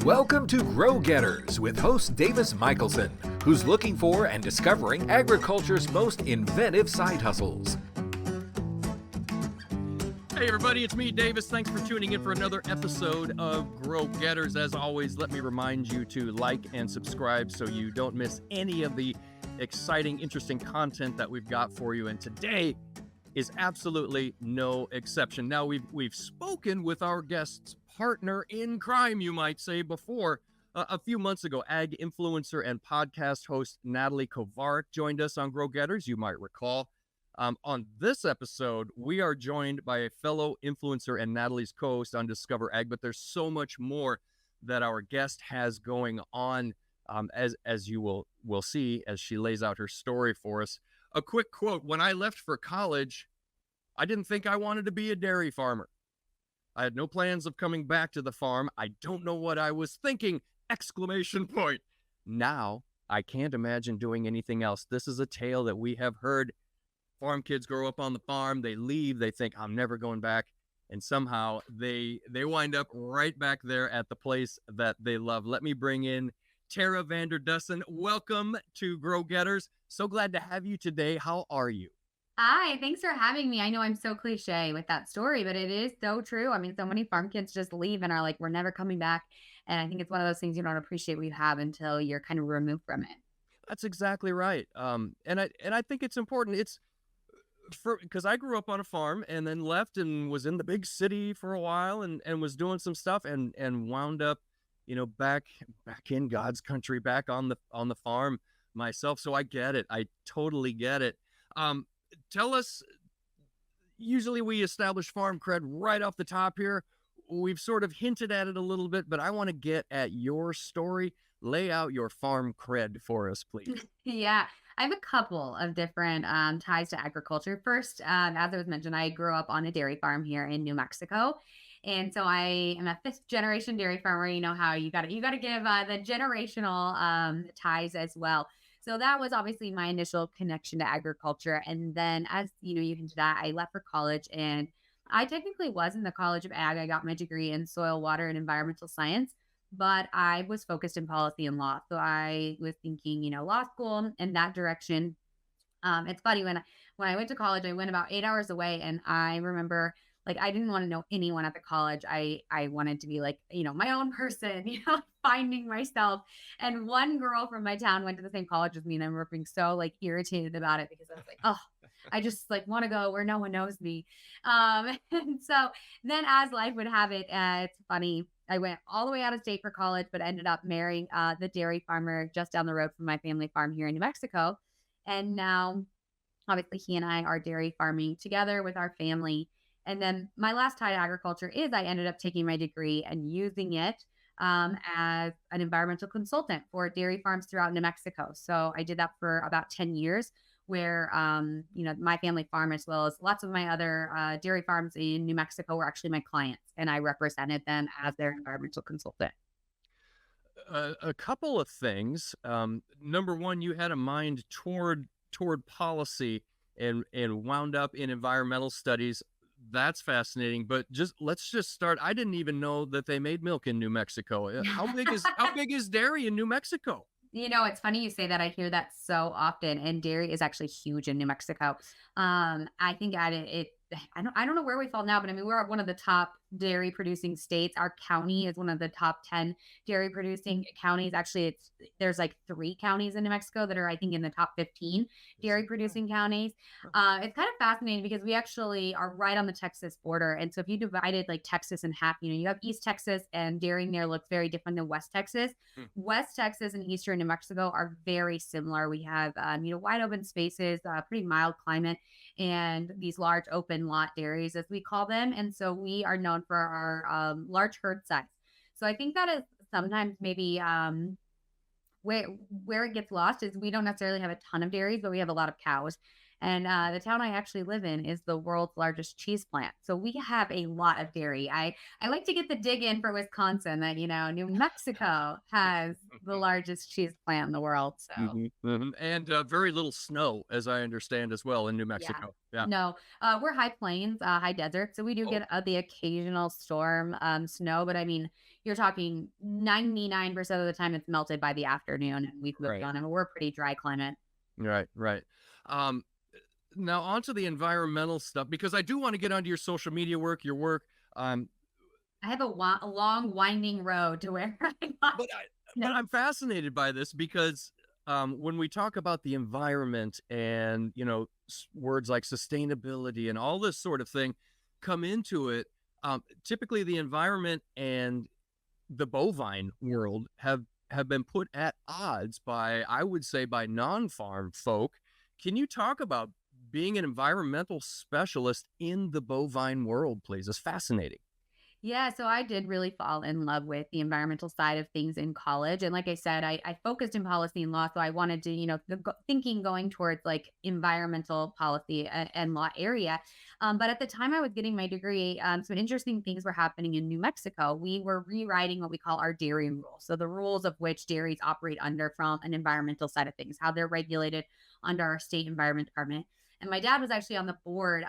Welcome to Grow Getters with host Davis Michaelsen, who's looking for and discovering agriculture's most inventive side hustles. Hey everybody, it's me, Davis. Thanks for tuning in for another episode of Grow Getters. As always, let me remind you to like and subscribe so you don't miss any of the exciting, interesting content that we've got for you. And today is absolutely no exception. Now, we've spoken with our guest's partner in crime, you might say, before. A few months ago, ag influencer and podcast host Natalie Kovarik joined us on Grow Getters, you might recall. On this episode, we are joined by a fellow influencer and Natalie's co-host on Discover Ag, but there's so much more that our guest has going on, as you will see as she lays out her story for us. A quick quote: when I left for college, I didn't think I wanted to be a dairy farmer. I had no plans of coming back to the farm. I don't know what I was thinking! Exclamation point. Now, I can't imagine doing anything else. This is a tale that we have heard. Farm kids grow up on the farm, they leave, they think, I'm never going back, and somehow they wind up right back there at the place that they love. Let me bring in Tara Vander Dussen. Welcome to Grow Getters. So glad to have you today. How are you? Hi, thanks for having me. I know I'm so cliche with that story, but it is so true. I mean, so many farm kids just leave and are like, we're never coming back. And I think it's one of those things you don't appreciate what you have until you're kind of removed from it. That's exactly right. And I think it's important. It's because I grew up on a farm and then left and was in the big city for a while and was doing some stuff and wound up, back in God's country, back on the farm myself. So I get it. I totally get it. Tell us, usually we establish farm cred right off the top here. We've sort of hinted at it a little bit, but I want to get at your story. Lay out your farm cred for us, please. Yeah, I have a couple of different ties to agriculture. First, as I was mentioned, I grew up on a dairy farm here in New Mexico. And so I am a fifth generation dairy farmer. You know how you got to give the generational ties as well. So that was obviously my initial connection to agriculture. And then as you hinted at, I left for college, and I technically was in the College of Ag. I got my degree in soil, water, and environmental science, but I was focused in policy and law. So I was thinking, law school in that direction. It's funny, when I went to college, I went about 8 hours away, and I remember, like, I didn't want to know anyone at the college. I wanted to be like, my own person, finding myself. And one girl from my town went to the same college as me, and I remember being so irritated about it because I was like, oh, I just want to go where no one knows me. And so then, as life would have it, it's funny, I went all the way out of state for college, but ended up marrying the dairy farmer just down the road from my family farm here in New Mexico. And now, obviously, he and I are dairy farming together with our family. And then my last tie to agriculture is I ended up taking my degree and using it as an environmental consultant for dairy farms throughout New Mexico. So I did that for about 10 years, where, my family farm, as well as lots of my other dairy farms in New Mexico, were actually my clients, and I represented them as their environmental consultant. A couple of things. Number one, you had a mind toward policy and wound up in environmental studies. That's fascinating. But let's just start. I didn't even know that they made milk in New Mexico. How big is dairy in New Mexico? It's funny you say that. I hear that so often, and dairy is actually huge in New Mexico. I think I don't know where we fall now, but I mean, we're one of the top dairy producing states. Our county is one of the top 10 dairy producing counties. Actually, there's 3 counties in New Mexico that are, I think, in the top 15 dairy producing counties. It's kind of fascinating because we actually are right on the Texas border. And so if you divided Texas in half, you have East Texas, and dairying there looks very different than West Texas. West Texas and Eastern New Mexico are very similar. We have, wide open spaces, pretty mild climate, and these large open lot dairies, as we call them. And so we are known for our large herd size. So I think that is sometimes maybe where it gets lost is we don't necessarily have a ton of dairies, but we have a lot of cows. And the town I actually live in is the world's largest cheese plant. So we have a lot of dairy. I like to get the dig in for Wisconsin that, New Mexico has the largest cheese plant in the world. So And very little snow, as I understand, as well, in New Mexico. Yeah. No, we're high plains, high desert. So we do get the occasional storm, snow. But I mean, you're talking 99% of the time it's melted by the afternoon and we've moved Right. on, and we're a pretty dry climate. Right. Um, Now onto the environmental stuff, because I do want to get onto your social media work, your work. Um, I have a long winding road to where I got. but I No. but I'm fascinated by this because when we talk about the environment and words like sustainability and all this sort of thing come into it, typically the environment and the bovine world have been put at odds by, I would say, by non-farm folk. Can you talk about being an environmental specialist in the bovine world, please? It's fascinating. Yeah, so I did really fall in love with the environmental side of things in college. And like I said, I focused in policy and law. So I wanted to, thinking going towards like environmental policy and law area. But at the time I was getting my degree, some interesting things were happening in New Mexico. We were rewriting what we call our dairy rules. So the rules of which dairies operate under from an environmental side of things, how they're regulated under our state environment department. And my dad was actually on the board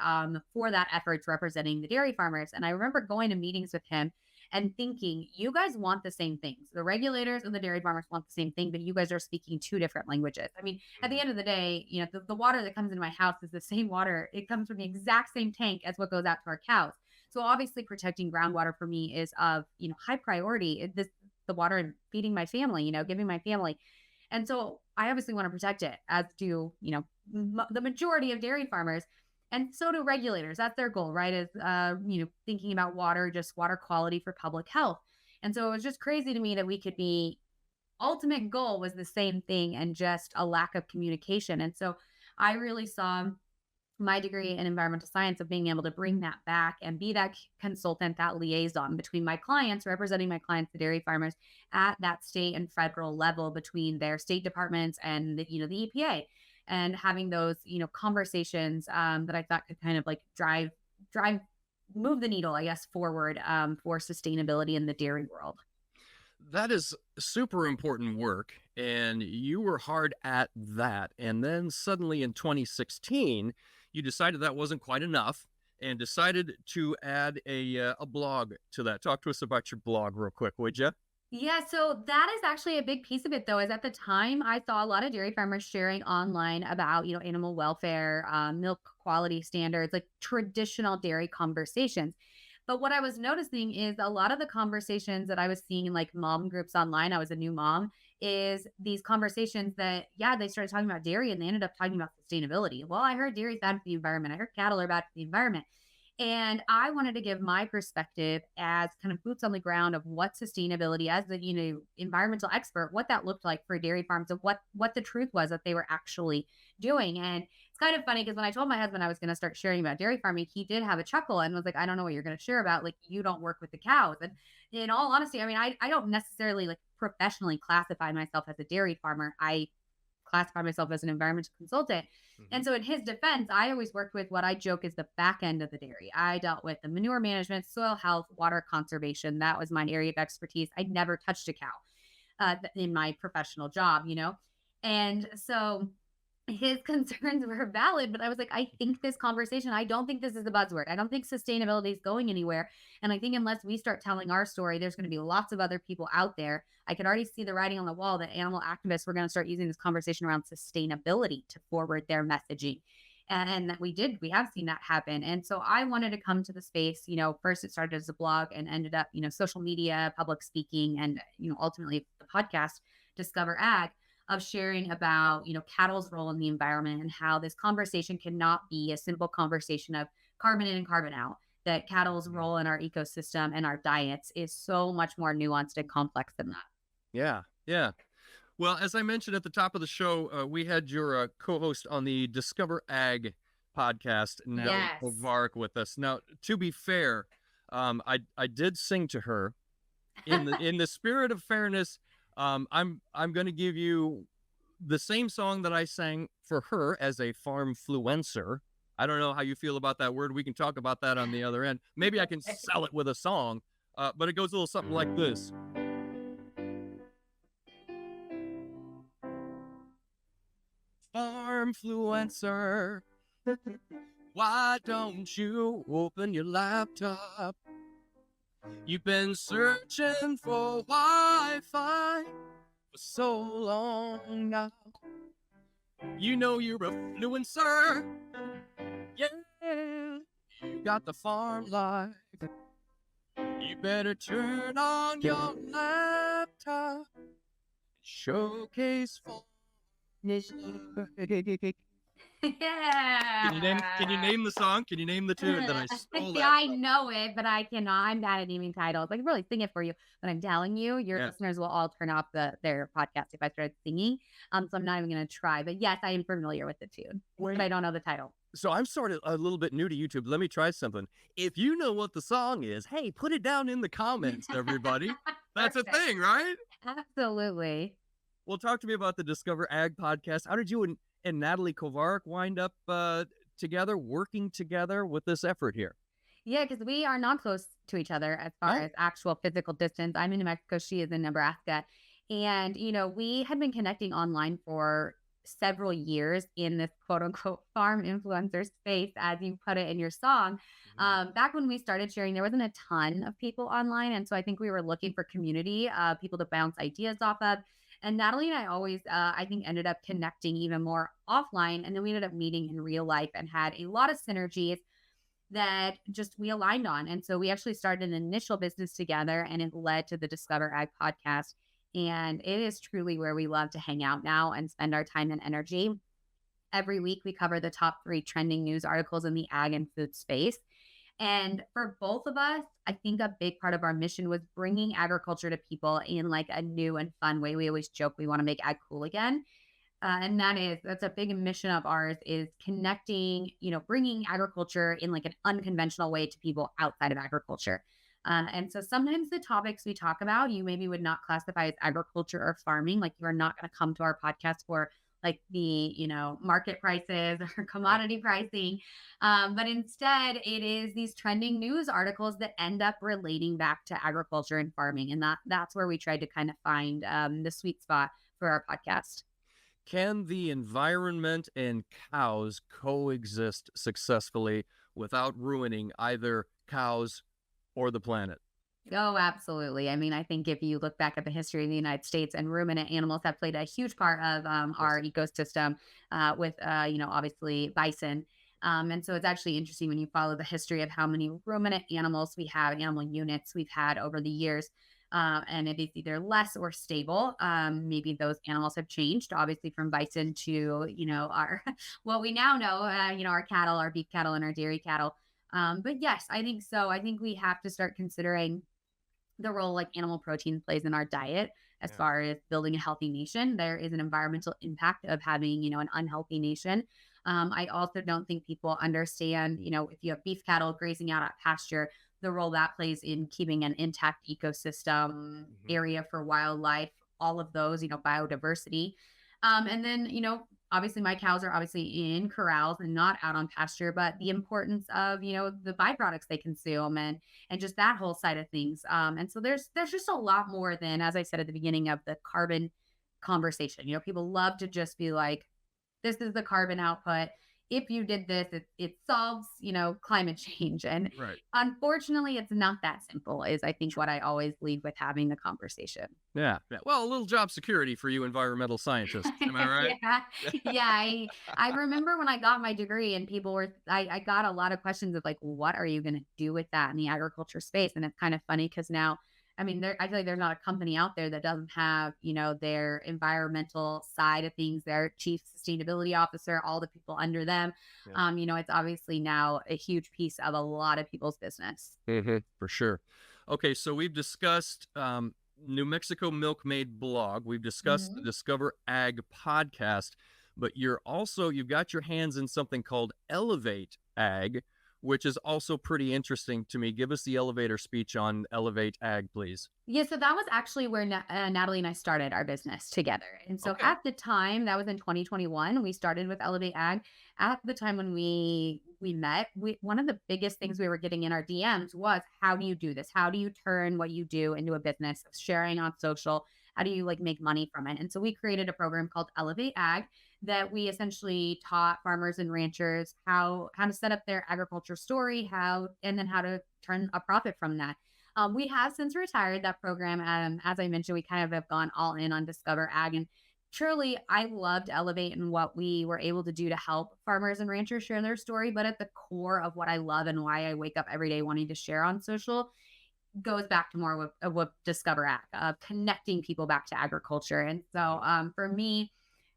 for that efforts representing the dairy farmers. And I remember going to meetings with him and thinking, you guys want the same things. The regulators and the dairy farmers want the same thing, but you guys are speaking two different languages. I mean, at the end of the day, the water that comes into my house is the same water. It comes from the exact same tank as what goes out to our cows. So obviously protecting groundwater for me is of, high priority. The water and feeding my family, giving my family. And so I obviously want to protect it, as do, the majority of dairy farmers. And so do regulators. That's their goal, right? Is, thinking about water, just water quality for public health. And so it was just crazy to me that we could be, ultimate goal was the same thing and just a lack of communication. And so I really saw my degree in environmental science of being able to bring that back and be that consultant, that liaison between my clients, representing my clients, the dairy farmers, at that state and federal level between their state departments and the EPA, and having those conversations that I thought could kind of like drive move the needle, I guess, forward for sustainability in the dairy world. That is super important work, and you were hard at that. And then suddenly in 2016, you decided that wasn't quite enough and decided to add a blog to that. Talk to us about your blog real quick, would you? Yeah, so that is actually a big piece of it, though, is at the time I saw a lot of dairy farmers sharing online about, animal welfare, milk quality standards, like traditional dairy conversations. But what I was noticing is a lot of the conversations that I was seeing in like mom groups online, I was a new mom, is these conversations that, yeah, they started talking about dairy and they ended up talking about sustainability. Well, I heard dairy's bad for the environment. I heard cattle are bad for the environment. And I wanted to give my perspective as kind of boots on the ground of what sustainability, as the environmental expert, what that looked like for dairy farms, of what the truth was that they were actually doing. And it's kind of funny because when I told my husband I was going to start sharing about dairy farming, he did have a chuckle and was like, "I don't know what you're going to share about. Like, you don't work with the cows." And in all honesty, I mean, I don't necessarily like professionally classify myself as a dairy farmer. I classify myself as an environmental consultant. And so in his defense, I always worked with what I joke is the back end of the dairy. I dealt with the manure management, soil health, water conservation. That was my area of expertise. I'd never touched a cow in my professional job. And so his concerns were valid, but I was like, I think this conversation, I don't think this is a buzzword. I don't think sustainability is going anywhere. And I think unless we start telling our story, there's going to be lots of other people out there. I could already see the writing on the wall that animal activists were going to start using this conversation around sustainability to forward their messaging. And that we have seen that happen. And so I wanted to come to the space, first it started as a blog and ended up, social media, public speaking, and, ultimately the podcast, Discover Ag, of sharing about, cattle's role in the environment and how this conversation cannot be a simple conversation of carbon in and carbon out, that cattle's role in our ecosystem and our diets is so much more nuanced and complex than that. Yeah. Well, as I mentioned at the top of the show, we had your co-host on the Discover Ag podcast, Nellie Kovarek, with us. Now, to be fair, I did sing to her in the spirit of fairness. I'm going to give you the same song that I sang for her as a farmfluencer. I don't know how you feel about that word. We can talk about that on the other end. Maybe I can sell it with a song, but it goes a little something like this. Farmfluencer, why don't you open your laptop You've been searching for Wi-Fi for so long now. You know you're a fluencer. Yeah, you got the farm life. You better turn on your laptop. Showcase for Yeah. Can you name the song? Can you name the tune that I stole See, that I from? know it, but I cannot. I'm bad at naming titles. I can really sing it for you, but I'm telling you, your Yeah. listeners will all turn off their podcast if I started singing. So I'm not even going to try. But yes, I am familiar with the tune, but I don't know the title. So I'm sort of a little bit new to YouTube. Let me try something. If you know what the song is, hey, put it down in the comments, everybody. That's a Perfect. thing, right? Absolutely. Well, talk to me about the Discover Ag podcast. How did you and Natalie Kovarik wind up together, working together with this effort here? Yeah, because we are not close to each other as far as actual physical distance. I'm in New Mexico. She is in Nebraska. And, we had been connecting online for several years in this quote unquote farm influencer space, as you put it in your song. Back when we started sharing, there wasn't a ton of people online. And so I think we were looking for community, people to bounce ideas off of. And Natalie and I always, I think, ended up connecting even more offline. And then we ended up meeting in real life and had a lot of synergies that just we aligned on. And so we actually started an initial business together, and it led to the Discover Ag podcast. And it is truly where we love to hang out now and spend our time and energy. Every week, we cover the top 3 trending news articles in the ag and food space. And for both of us, I think a big part of our mission was bringing agriculture to people in like a new and fun way. We always joke we want to make ag cool again. And that's a big mission of ours, is connecting, bringing agriculture in like an unconventional way to people outside of agriculture. And so sometimes the topics we talk about, you maybe would not classify as agriculture or farming. Like, you are not going to come to our podcast for like the, market prices or commodity pricing. But instead it is these trending news articles that end up relating back to agriculture and farming. And that's where we tried to kind of find the sweet spot for our podcast. Can the environment and cows coexist successfully without ruining either cows or the planet? Oh, absolutely. I mean, I think if you look back at the history of the United States, and ruminant animals have played a huge part of our ecosystem with, obviously bison. And so it's actually interesting when you follow the history of how many ruminant animals we have, animal units we've had over the years. And it is either less or stable. Maybe those animals have changed, obviously, from bison to, our, what we now know, our cattle, our beef cattle, and our dairy cattle. But yes, I think so. I think we have to start considering the role like animal protein plays in our diet as far as building a healthy nation. There is an environmental impact of having, an unhealthy nation. I also don't think people understand, if you have beef cattle grazing out at pasture, the role that plays in keeping an intact ecosystem area for wildlife, all of those, biodiversity. And then, obviously my cows are obviously in corrals and not out on pasture, but the importance of, the byproducts they consume and just that whole side of things. And so there's just a lot more than, as I said at the beginning of the carbon conversation. People love to just be like, this is the carbon output. If you did this, it solves, climate change. And unfortunately, it's not that simple, is I think what I always lead with having the conversation. Yeah. Well, a little job security for you environmental scientists. Am I right? Yeah. I remember when I got my degree and I got a lot of questions of like, what are you going to do with that in the agriculture space? And it's kind of funny because now, I mean, I feel like there's not a company out there that doesn't have, their environmental side of things, their chief sustainability officer, all the people under them. It's obviously now a huge piece of a lot of people's business. For sure. Okay, so we've discussed New Mexico Milkmaid blog. We've discussed the Discover Ag podcast, but you've got your hands in something called Elevate Ag, which is also pretty interesting to me. Give us the elevator speech on Elevate Ag, please. Yeah, so that was actually where Natalie and I started our business together. And so at the time, that was in 2021, we started with Elevate Ag. At the time when we met, one of the biggest things we were getting in our DMs was, how do you do this? How do you turn what you do into a business, sharing on social? How do you make money from it? And so we created a program called Elevate Ag that we essentially taught farmers and ranchers how to set up their agriculture story, and then how to turn a profit from that. We have since retired that program. As I mentioned, we kind of have gone all in on Discover Ag. And truly, I loved Elevate and what we were able to do to help farmers and ranchers share their story. But at the core of what I love and why I wake up every day wanting to share on social goes back to more with Discover Ag, connecting people back to agriculture. And so for me,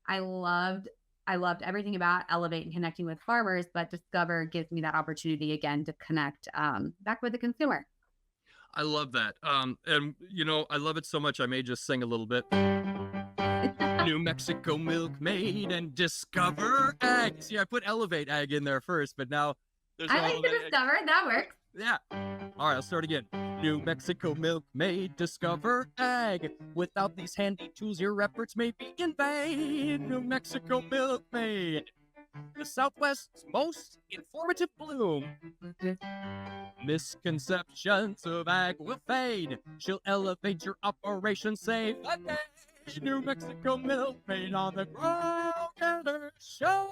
I loved everything about Elevate and connecting with farmers, but Discover gives me that opportunity again to connect back with the consumer. I love that. And I love it so much. I may just sing a little bit. New Mexico milkmaid and Discover Ag. See, I put Elevate Ag in there first, but now there's I like the Discover. That works. Yeah. All right, I'll start again. New Mexico milkmaid, Discover Ag. Without these handy tools, your efforts may be in vain. New Mexico milkmaid, the Southwest's most informative bloom. Misconceptions of ag will fade. She'll elevate your operation, save the day. New Mexico milkmaid on the Grow Getter Show.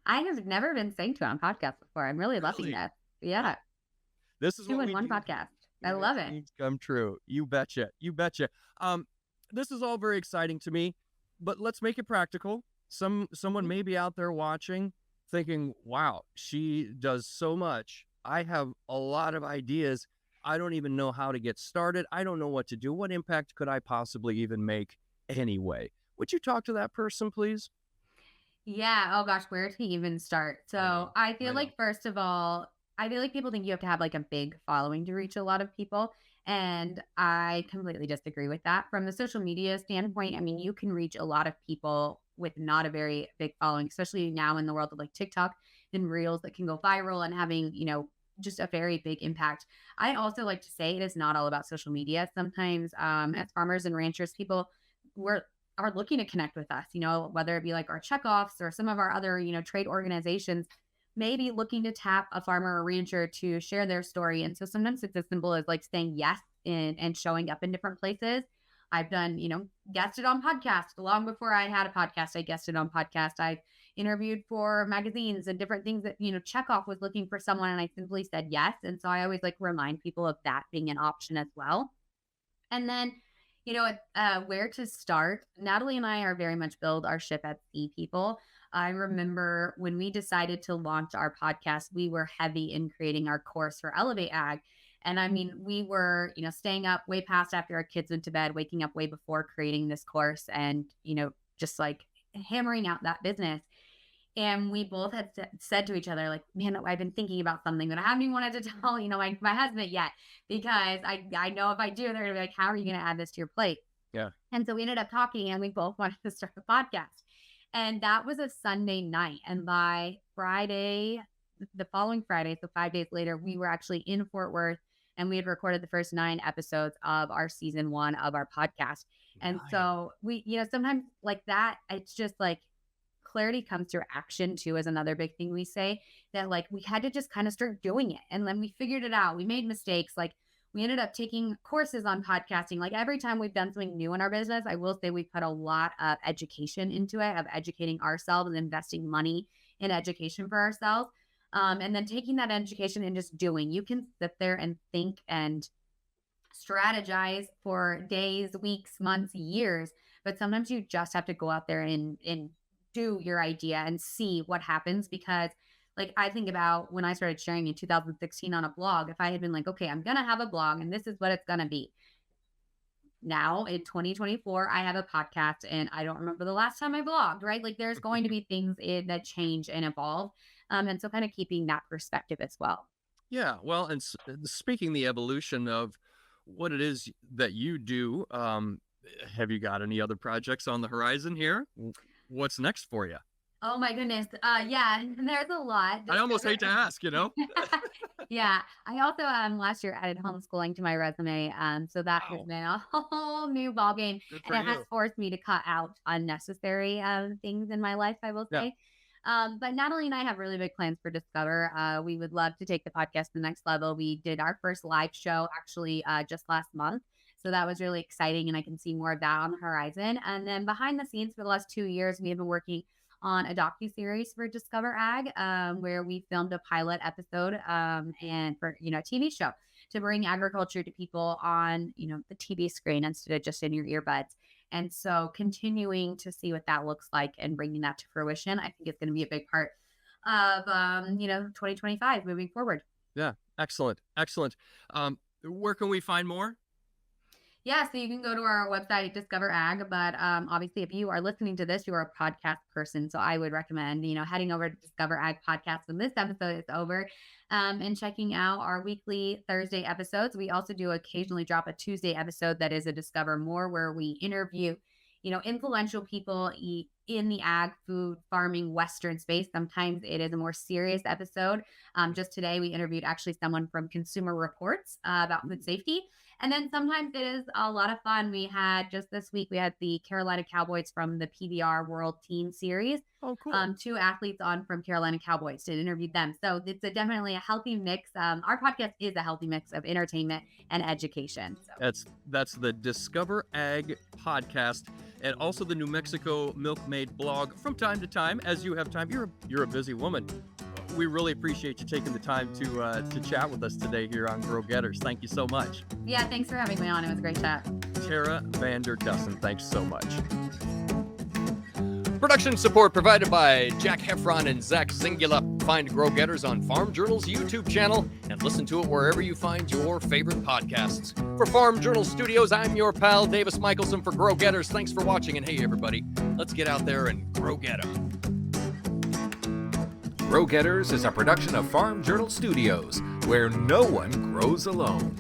I have never been sang to on podcasts before. I'm really loving this. Yeah. This is 2 in 1 podcast. I love it. Dreams come true. You betcha. You betcha. This is all very exciting to me, but let's make it practical. Someone may be out there watching thinking, wow, she does so much. I have a lot of ideas. I don't even know how to get started. I don't know what to do. What impact could I possibly even make anyway? Would you talk to that person, please? Yeah. Oh gosh, where to even start? So I feel like, first of all, I feel like people think you have to have like a big following to reach a lot of people. And I completely disagree with that. From the social media standpoint, I mean, you can reach a lot of people with not a very big following, especially now in the world of like TikTok and reels that can go viral and having, just a very big impact. I also like to say it is not all about social media. Sometimes as farmers and ranchers, people are looking to connect with us, whether it be like our checkoffs or some of our other, trade organizations, maybe looking to tap a farmer or rancher to share their story. And so sometimes it's as simple as like saying yes and showing up in different places. I've done, guested on podcasts long before I had a podcast. I guested on podcasts. I've interviewed for magazines and different things that, Checkoff was looking for someone and I simply said yes. And so I always like remind people of that being an option as well. And then, where to start. Natalie and I are very much build our ship at sea people. I remember when we decided to launch our podcast, we were heavy in creating our course for Elevate Ag. And I mean, we were, staying up way past after our kids went to bed, waking up way before creating this course and, just like hammering out that business. And we both had said to each other, like, man, I've been thinking about something that I haven't even wanted to tell, my husband yet, because I know if I do, they're gonna be like, how are you going to add this to your plate? Yeah. And so we ended up talking and we both wanted to start a podcast. And that was a Sunday night. And by Friday, the following Friday, so 5 days later, we were actually in Fort Worth and we had recorded the first 9 episodes of our season 1 of our podcast. And so we, sometimes like that, it's just like, clarity comes through action too is another big thing we say, that like we had to just kind of start doing it. And then we figured it out. We made mistakes. Like we ended up taking courses on podcasting. Like every time we've done something new in our business, I will say we put a lot of education into it, of educating ourselves and investing money in education for ourselves. And then taking that education and just doing. You can sit there and think and strategize for days, weeks, months, years, but sometimes you just have to go out there and do your idea and see what happens. Because like I think about when I started sharing in 2016 on a blog, if I had been like, okay, I'm going to have a blog and this is what it's going to be. Now in 2024, I have a podcast and I don't remember the last time I blogged, right? Like there's going to be things that change and evolve. And so kind of keeping that perspective as well. Yeah. Well, and speaking the evolution of what it is that you do, have you got any other projects on the horizon here? What's next for you? Oh my goodness. Yeah, there's a lot. I almost hate to ask, Yeah. I also last year added homeschooling to my resume. So that has been a whole new ballgame. And it has forced me to cut out unnecessary things in my life, I will say. But Natalie and I have really big plans for Discover. We would love to take the podcast to the next level. We did our first live show actually just last month. So that was really exciting and I can see more of that on the horizon. And then behind the scenes for the last 2 years, we have been working on a docuseries for Discover Ag, where we filmed a pilot episode and for, a TV show to bring agriculture to people on, the TV screen instead of just in your earbuds. And so continuing to see what that looks like and bringing that to fruition, I think is going to be a big part of, 2025 moving forward. Yeah. Excellent. Where can we find more? Yeah, so you can go to our website, Discover Ag, but obviously if you are listening to this, you are a podcast person. So I would recommend, heading over to Discover Ag podcast when this episode is over and checking out our weekly Thursday episodes. We also do occasionally drop a Tuesday episode that is a Discover More, where we interview, influential people in the ag, food, farming, Western space. Sometimes it is a more serious episode. Just today, we interviewed actually someone from Consumer Reports about food safety. And then sometimes it is a lot of fun. We had just this week, we had the Carolina Cowboys from the PBR World Team Series. Oh, cool. 2 athletes on from Carolina Cowboys to interview them. So it's definitely a healthy mix. Our podcast is a healthy mix of entertainment and education. So. That's the Discover Ag podcast, and also the New Mexico Milkmaid blog from time to time as you have time. You're a busy woman. We really appreciate you taking the time to chat with us today here on Grow Getters. Thank you so much. Yeah, thanks for having me on. It was a great chat. Tara Vander Dussen, thanks so much. Production support provided by Jack Heffron and Zach Zingula. Find Grow Getters on Farm Journal's YouTube channel and listen to it wherever you find your favorite podcasts. For Farm Journal Studios, I'm your pal, Davis Michaelsen for Grow Getters. Thanks for watching, and hey, everybody, let's get out there and grow get 'em. Grow Getters is a production of Farm Journal Studios, where no one grows alone.